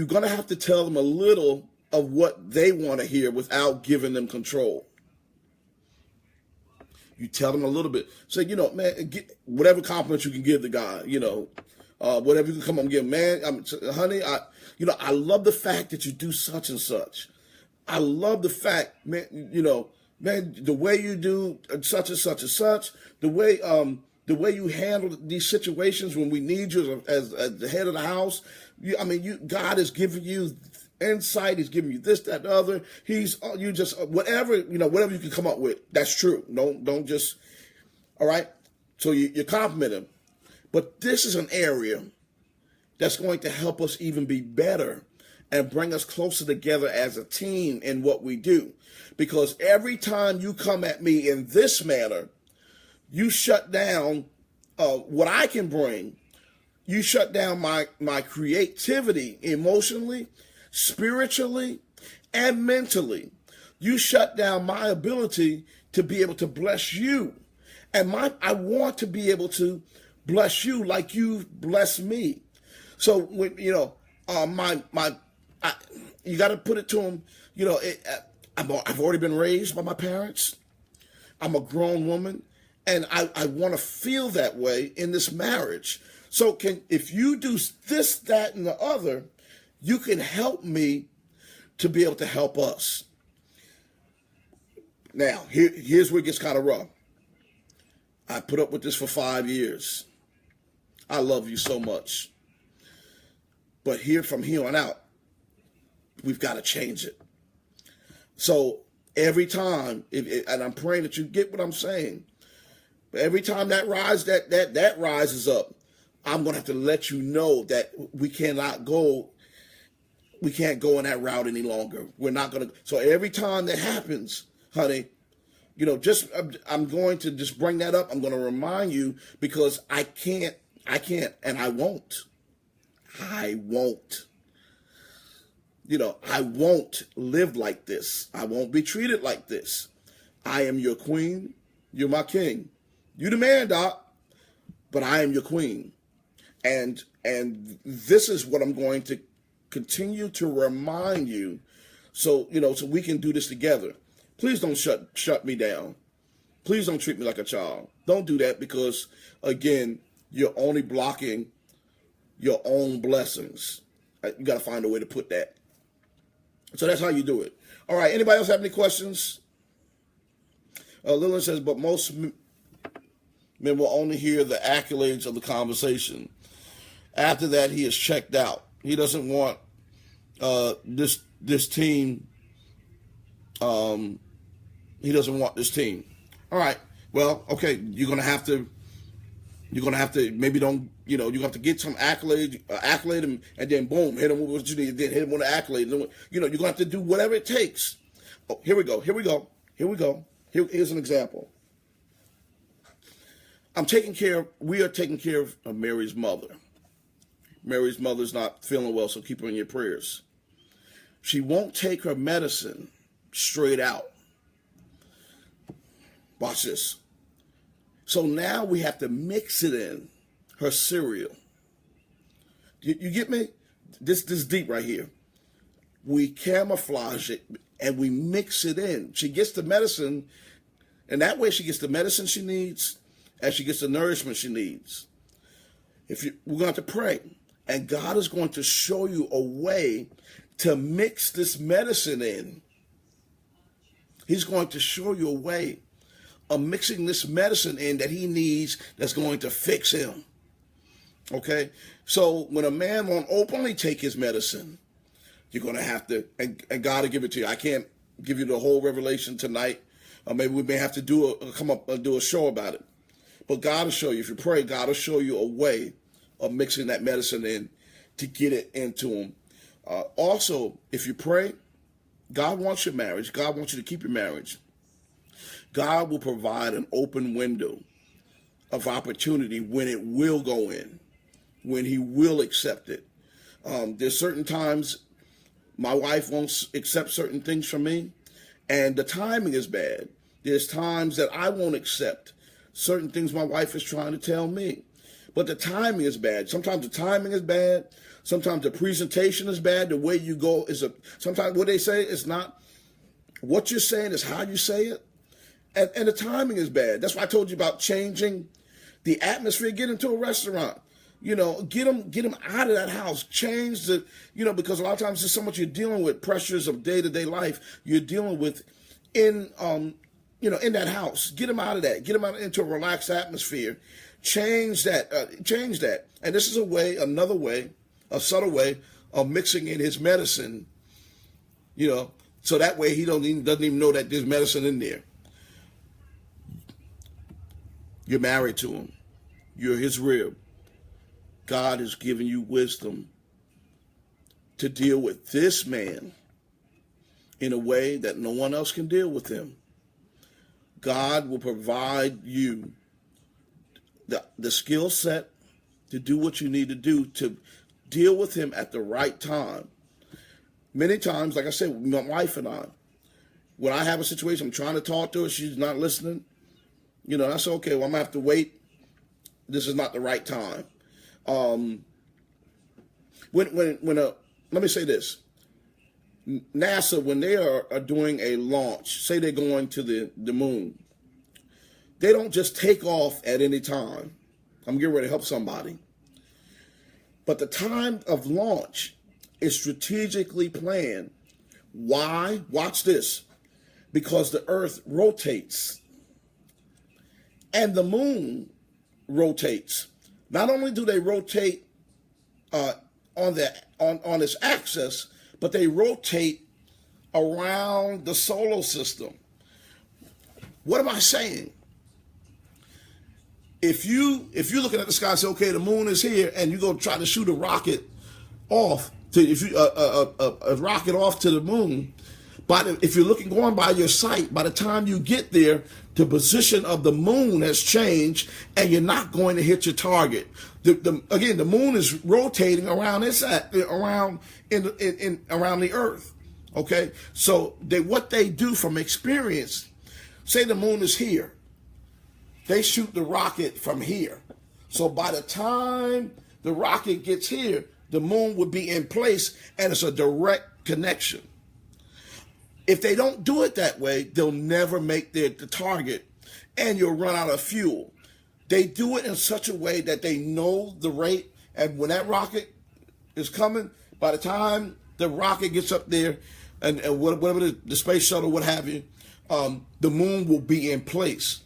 going to have to tell them a little of what they want to hear without giving them control. You tell them a little bit. Say, man, get whatever compliment you can give the guy, whatever you can come up and give. Man, honey, I love the fact that you do such and such. I love the fact, man, man, the way you do such and such and such, the way you handle these situations when we need you as the head of the house. God has given you insight. He's giving you this, that, the other. You just whatever you can come up with. That's true. Don't just. All right. So you compliment him, but this is an area that's going to help us even be better and bring us closer together as a team in what we do. Because every time you come at me in this manner, you shut down what I can bring. You shut down my creativity emotionally, spiritually, and mentally. You shut down my ability to be able to bless you. And I want to be able to bless you like you bless me. So when you got to put it to them. I've already been raised by my parents. I'm a grown woman, and I want to feel that way in this marriage. So if you do this, that, and the other, you can help me to be able to help us. Now, here's where it gets kind of rough. I put up with this for 5 years. I love you so much. But from here on out, we've got to change it. So every time, and I'm praying that you get what I'm saying, but every time that rises up, I'm going to have to let you know that we can't go in that route any longer. We're not going to. So every time that happens, honey, I'm going to just bring that up. I'm going to remind you because I can't, and I won't. I won't live like this. I won't be treated like this. I am your queen. You're my king. You the man, Doc, but I am your queen. And this is what I'm going to continue to remind you so we can do this together. Please don't shut me down. Please don't treat me like a child. Don't do that because, again, you're only blocking your own blessings. You got to find a way to put that. So that's how you do it. All right. Anybody else have any questions? Lillian says, but most men will only hear the accolades of the conversation. After that, he is checked out. He doesn't want this team. He doesn't want this team. All right. Well, okay. You're gonna have to maybe don't. You have to get some accolade him, and then boom, hit him with what you need. Then hit him with an accolade. You're gonna have to do whatever it takes. Oh, here we go. Here's an example. We are taking care of Mary's mother. Mary's mother's not feeling well, so keep her in your prayers. She won't take her medicine straight out. Watch this. So now we have to mix it in her cereal. You get me? This is deep right here. We camouflage it and we mix it in. She gets the medicine, and that way she gets the medicine she needs and she gets the nourishment she needs. We're going to pray, and God is going to show you a way to mix this medicine in. He's going to show you a way of mixing this medicine in that he needs that's going to fix him. Okay? So when a man won't openly take his medicine, you're going to have to, and God will give it to you. I can't give you the whole revelation tonight. Or maybe we may have to come up and do a show about it. But God will show you. If you pray, God will show you a way of mixing that medicine in to get it into him. Also, if you pray, God wants your marriage. God wants you to keep your marriage. God will provide an open window of opportunity when it will go in, when he will accept it. There's certain times my wife won't accept certain things from me, and the timing is bad. There's times that I won't accept certain things my wife is trying to tell me, but the timing is bad. Sometimes the timing is bad. Sometimes the presentation is bad. The way you go sometimes what they say is not what you're saying, is how you say it. And the timing is bad. That's why I told you about changing the atmosphere. Get into a restaurant. Get them out of that house. Change because a lot of times there's so much you're dealing with, pressures of day-to-day life you're dealing with in that house. Get them out of that. Get them out into a relaxed atmosphere. Change that. And this is another way, a subtle way of mixing in his medicine, so that way he doesn't even know that there's medicine in there. You're married to him. You're his rib. God has given you wisdom to deal with this man in a way that no one else can deal with him. God will provide you the skill set to do what you need to do to deal with him at the right time. Many times, like I said, my wife and I, when I have a situation, I'm trying to talk to her, she's not listening. I say, okay, well, I'm going to have to wait. This is not the right time. Let me say this. NASA, when they are doing a launch, say they're going to the moon, they don't just take off at any time. I'm getting ready to help somebody. But the time of launch is strategically planned. Why? Watch this. Because the Earth rotates and the moon rotates. Not only do they rotate on its axis, but they rotate around the solar system. What am I saying? If you're looking at the sky and say, okay, the moon is here, and you go try to shoot a rocket off a rocket off to the moon, if you're going by your sight, by the time you get there, the position of the moon has changed, and you're not going to hit your target. Again, the moon is rotating around around the Earth. Okay, so what they do from experience, say the moon is here, they shoot the rocket from here. So by the time the rocket gets here, the moon would be in place, and it's a direct connection. If they don't do it that way, they'll never make the target, and you'll run out of fuel. They do it in such a way that they know the rate, and when that rocket is coming, by the time the rocket gets up there, and whatever the space shuttle, what have you, the moon will be in place.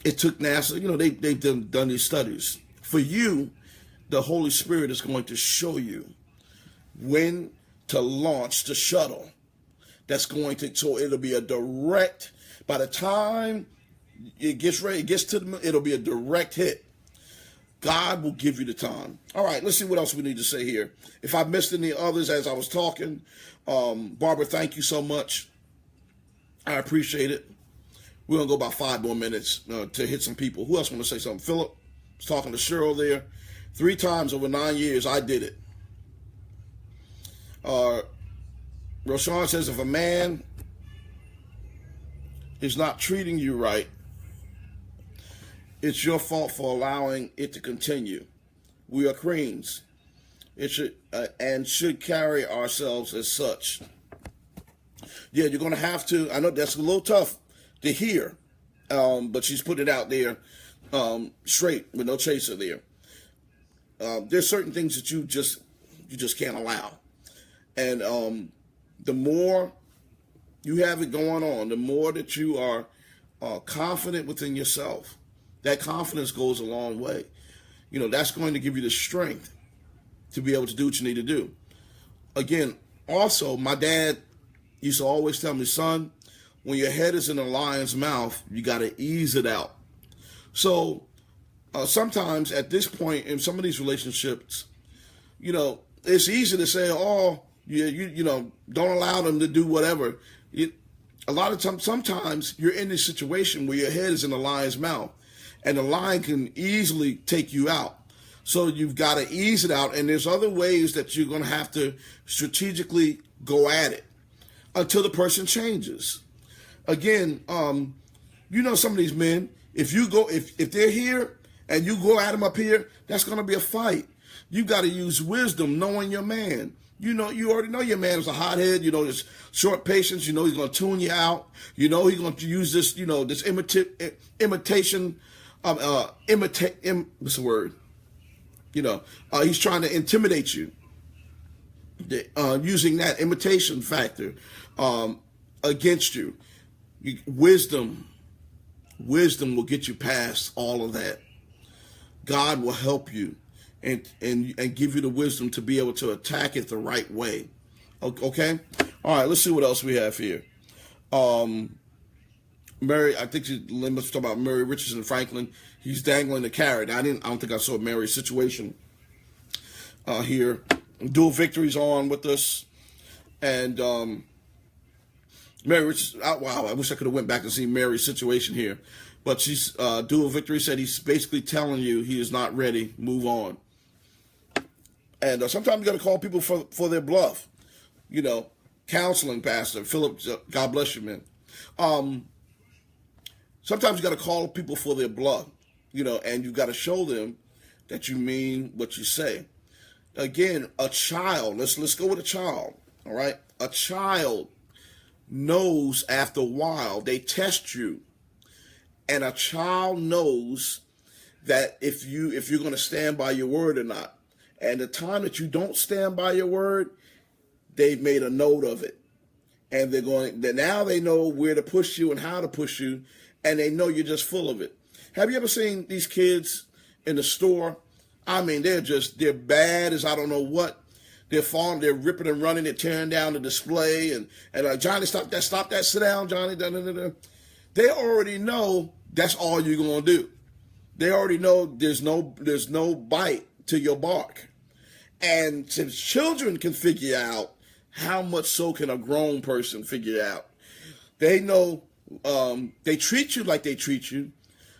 It took NASA, they've done these studies. For you, the Holy Spirit is going to show you when to launch the shuttle. That's going to, so it'll be a direct, by the time it gets ready, it gets to the, it'll be a direct hit. God will give you the time. All right, let's see what else we need to say here. If I missed any others as I was talking, Barbara, thank you so much. I appreciate it. We're going to go about 5 more minutes to hit some people. Who else want to say something? Philip was talking to Cheryl there. 3 times over 9 years, I did it. Roshan says, if a man is not treating you right, it's your fault for allowing it to continue. We are queens. It should and should carry ourselves as such. Yeah, you're going to have to. I know that's a little tough to hear, but she's put it out there straight with no chaser there. There's certain things that you just can't allow, and the more you have it going on, the more that you are confident within yourself. That confidence goes a long way. You know, that's going to give you the strength to be able to do what you need to do. Again, also, my dad used to always tell me, son, when your head is in a lion's mouth, you got to ease it out. So sometimes at this point in some of these relationships, you know, it's easy to say, oh, you know, don't allow them to do whatever. A lot of times, sometimes you're in this situation where your head is in a lion's mouth, and the lion can easily take you out. So you've got to ease it out, and there's other ways that you're going to have to strategically go at it until the person changes. Again, you know, some of these men, if they're here and you go at them up here, that's going to be a fight. You got to use wisdom, knowing your man. You know, you already know your man is a hothead. You know, there's short patience. You know, he's going to tune you out. You know, he's going to use this, you know, this imitation. What's the word? You know, he's trying to intimidate you, using that imitation factor against you. Wisdom will get you past all of that. God will help you and give you the wisdom to be able to attack it the right way. Okay? All right, let's see what else we have here. Mary, I think Lynn was talking about Mary Richardson Franklin. He's dangling the carrot. I don't think I saw Mary's situation here. Dual Victory's on with us, and Mary Richardson. Wow, I wish I could have went back and seen Mary's situation here, but she's Dual Victory said he's basically telling you he is not ready. Move on. And sometimes you got to call people for their bluff. You know, counseling, Pastor Philip. God bless you, man. Sometimes you got to call people for their bluff, you know, and you got to show them that you mean what you say. Again, a child, let's go with a child, all right? A child knows after a while, they test you, and a child knows that if you're going to stand by your word or not. And the time that you don't stand by your word, they've made a note of it. And now they know where to push you and how to push you, and they know you're just full of it. Have you ever seen these kids in the store? I mean, they're bad as I don't know what. They're ripping and running, they're tearing down the display, and Johnny, stop that, sit down, Johnny. Da, da, da, da. They already know that's all you're gonna do. They already know there's no bite to your bark. And since children can figure out, how much so can a grown person figure out? They know they treat you like they treat you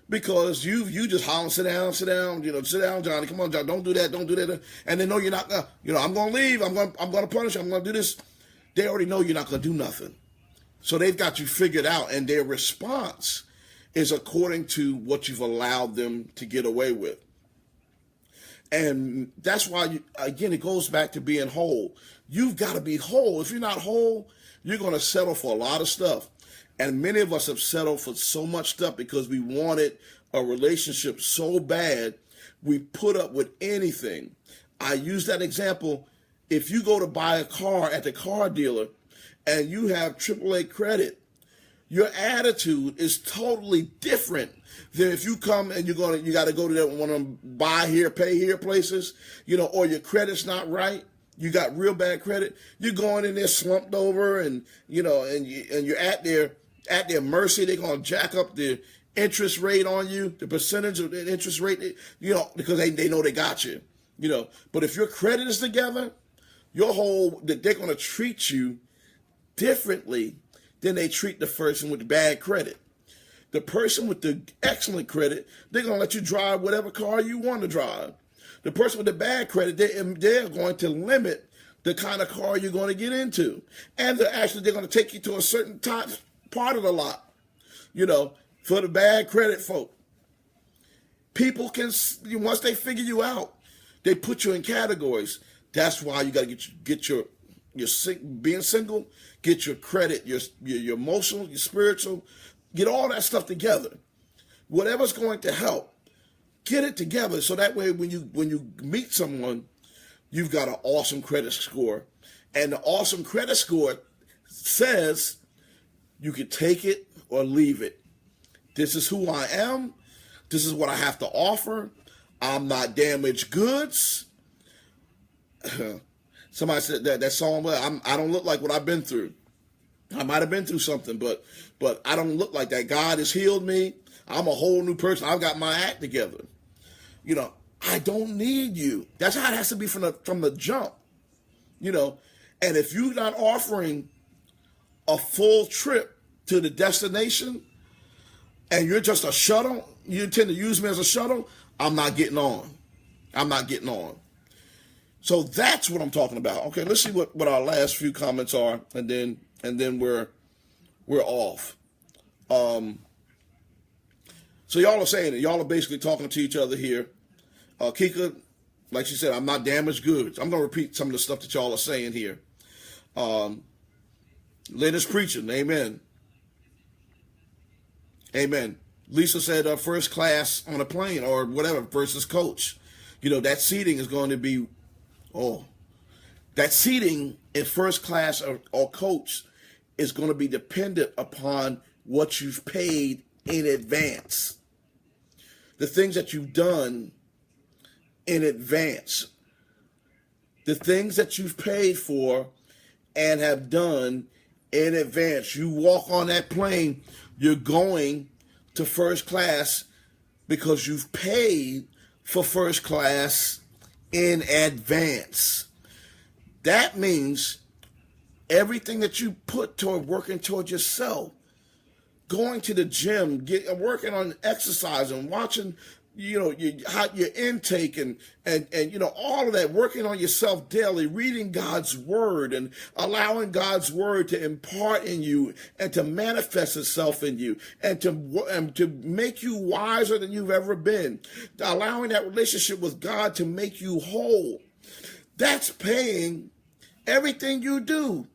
because you just holler, sit down, you know, sit down, Johnny, come on, John, don't do that. And they know you're not, you know, I'm going to leave, I'm going to punish you, I'm going to do this. They already know you're not going to do nothing. So they've got you figured out, and their response is according to what you've allowed them to get away with. And that's why, again, it goes back to being whole. You've got to be whole. If you're not whole, you're going to settle for a lot of stuff. And many of us have settled for so much stuff because we wanted a relationship so bad, we put up with anything. I use that example. If you go to buy a car at the car dealer and you have AAA credit, your attitude is totally different than if you come and you got to go to that one of them buy here, pay here places, or your credit's not right. You got real bad credit. You're going in there slumped over, and you're at their mercy. They're gonna jack up the interest rate on you, the percentage of the interest rate, because they know they got you, But if your credit is together, they're gonna treat you differently than they treat the person with the bad credit. The person with the excellent credit, they're going to let you drive whatever car you want to drive. The person with the bad credit, they're going to limit the kind of car you're going to get into. And they're going to take you to a certain part of the lot, for the bad credit folk. People can, once they figure you out, they put you in categories. That's why you got to get your being single, get your credit, your emotional, your spiritual, get all that stuff together. Whatever's going to help, get it together so that way when you meet someone, you've got an awesome credit score. And the awesome credit score says you can take it or leave it. This is who I am. This is what I have to offer. I'm not damaged goods. Somebody said that song, I don't look like what I've been through. I might have been through something, but I don't look like that. God has healed me. I'm a whole new person. I've got my act together. I don't need you. That's how it has to be from the jump. And if you're not offering a full trip to the destination and you're just a shuttle, you intend to use me as a shuttle, I'm not getting on. So that's what I'm talking about. Okay, let's see what our last few comments are, and then we're off. So y'all are saying it. Y'all are basically talking to each other here. Kika, like she said, I'm not damaged goods. I'm going to repeat some of the stuff that y'all are saying here. Lena's preaching. Amen. Amen. Lisa said first class on a plane or whatever versus coach. That seating is going to be, that seating in first class or coach is going to be dependent upon what you've paid in advance. The things that you've done in advance. The things that you've paid for and have done in advance. You walk on that plane, you're going to first class because you've paid for first class in advance. That means everything that you put toward working toward yourself, going to the gym, working on exercising, watching, your intake and all of that, working on yourself daily, reading God's word and allowing God's word to impart in you and to manifest itself in you and to make you wiser than you've ever been, allowing that relationship with God to make you whole. That's paying. Everything you do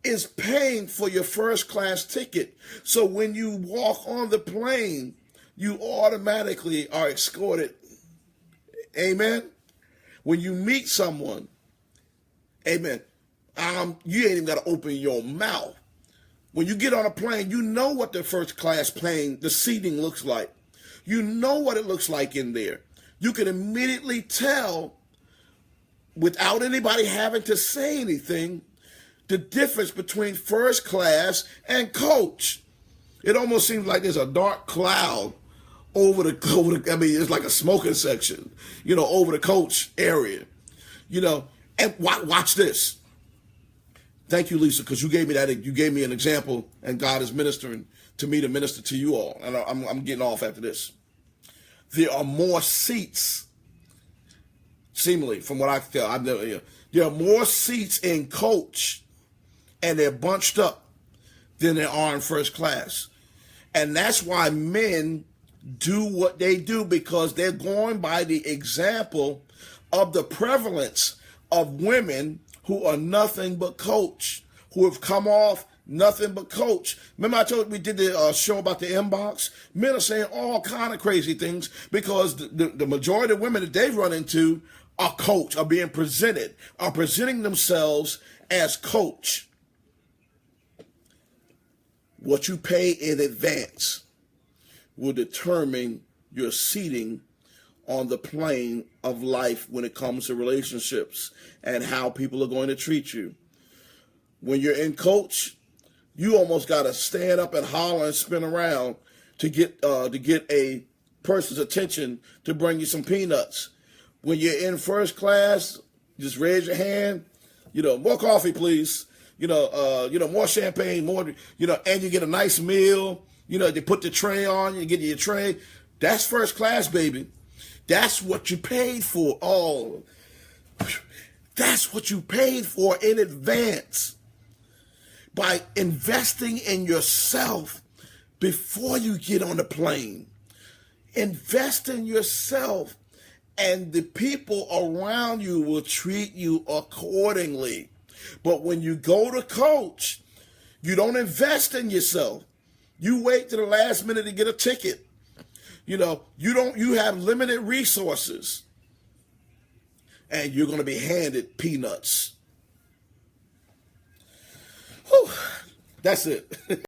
is paying for your first class ticket. So when you walk on the plane, you automatically are escorted. Amen. When you meet someone, amen, you ain't even got to open your mouth. When you get on a plane, you know what the first class plane, the seating looks like. You know what it looks like in there. You can immediately tell without anybody having to say anything, the difference between first class and coach. It almost seems like there's a dark cloud over the it's like a smoking section, over the coach area, and watch this. Thank you, Lisa, because you gave me an example, and God is ministering to me to minister to you all. And I'm getting off after this. There are more seats, seemingly, from what I can tell. There are more seats in coach, and they're bunched up than there are in first class. And that's why men do what they do, because they're going by the example of the prevalence of women who are nothing but coach, who have come off nothing but coach. Remember I told you we did the show about the inbox? Men are saying all kind of crazy things because the majority of women that they run into are coach, are presenting themselves as coach. What you pay in advance will determine your seating on the plane of life when it comes to relationships and how people are going to treat you. When you're in coach, you almost got to stand up and holler and spin around to get a person's attention to bring you some peanuts. When you're in first class, just raise your hand. More coffee, please. More champagne, more. And you get a nice meal. They put the tray on you, get your tray. That's first class, baby. That's what you paid for. Oh, that's what you paid for in advance. By investing in yourself before you get on the plane. Invest in yourself, and the people around you will treat you accordingly. But when you go to coach, you don't invest in yourself. You wait to the last minute to get a ticket. You have limited resources, and you're going to be handed peanuts. Whew, that's it.